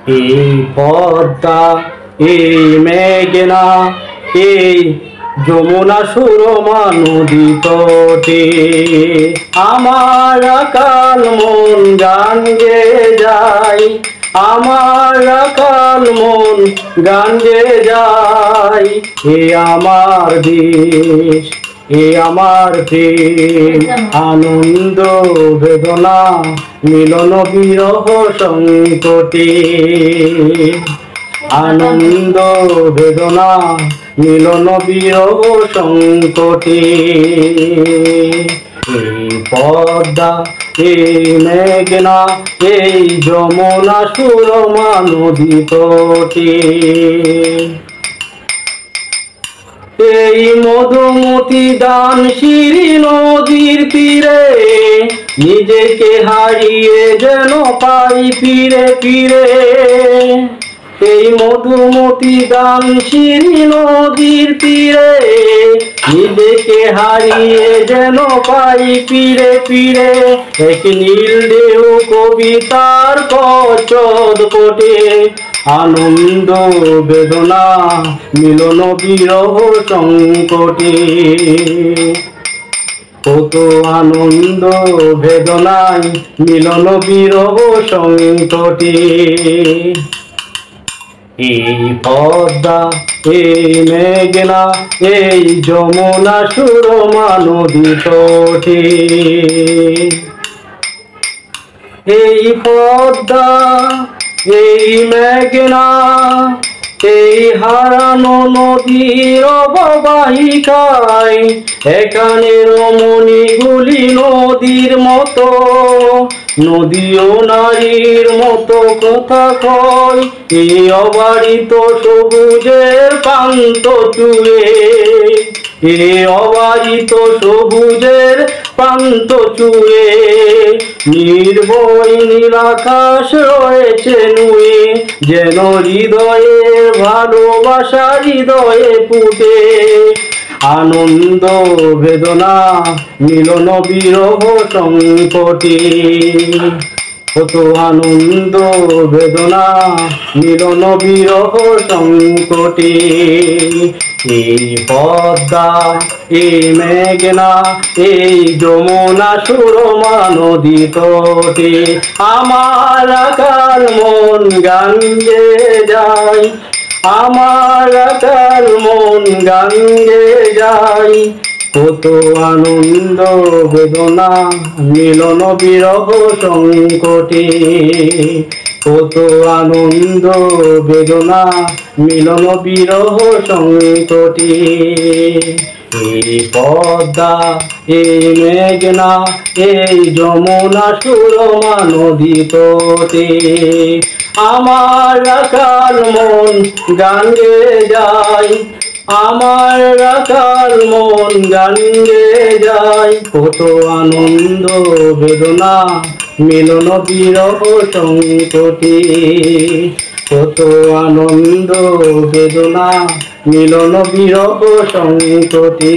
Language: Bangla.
এই পদ্মা, এই মেঘনা, এই যমুনা সুরমা নদী তটে আমার আকাল মন গান গেয়ে যায়, আমার আকাল মন গান গেয়ে যায়। এ আমার দেশ, এ আমার প্রেম, আনন্দ বেদনা মিলন বিরহ সংকটে, আনন্দ বেদনা মিলন বিরহ সংকটে। এই পদ্মা, এই মেঘনা, এই যমুনা সুরমা নদী তটে, এই মধুমতি দান শিরি নদীর তীরে নিজেকে হারিয়ে যেন পাই ফিরে ফিরে। এই মধুমতি দান শিরি নদীর তীরে নিজেকে হারিয়ে যেন পাই ফিরে ফিরে। এক নীল ঢেউ কবিতার কচদ পটে, আনন্দ বেদনা মিলন বিরহ সংকটে। কত আনন্দ বেদনায় মিলন বিরহ সংকটে। এই পদ্মা, এই মেঘনা, এই যমুনা সুরমা নদী তটে। এই পদ্মা, এই মেঘনা, এই হারানো নদীর অববাহিকায় এখানে রমণীগুলি নদীর মতো, নদীও নারীর মতো কথা কয়। এই অবারিত সবুজের প্রান্ত চুড়ে, এই অবারিত সবুজের প্রান্ত চুড়ে নির্ভয় নীলাকাশ রয়েছে নুয়ে, যেন হৃদয়ের ভালোবাসা হৃদয়ে ফুটে। আনন্দ বেদনা মিলন বিরহ সংকটে, কত আনন্দ বেদনা মিলন বিরহ সংকটে। এই পদ্মা, এই মেঘনা, এই যমুনা সুরমা নদী তটে আমার আকাল মন গান গেয়ে যায়, আমার আকাল মন গান গেয়ে যায়। কত আনন্দ বেদনা মিলন বিরহ সংকটে, কত আনন্দ বেদনা মিলন বিরহ সংকটে। এই পদ্মা, এই মেঘনা, এই যমুনা সুরমা নদী তটে আমার আকাল মন গান গেয়ে যায়, আমার আকাল মন গান গেয়ে যায়। কত আনন্দ বেদনা মিলন বিরহ সংকটে, কত আনন্দ বেদনা মিলন বিরহ সংকটে।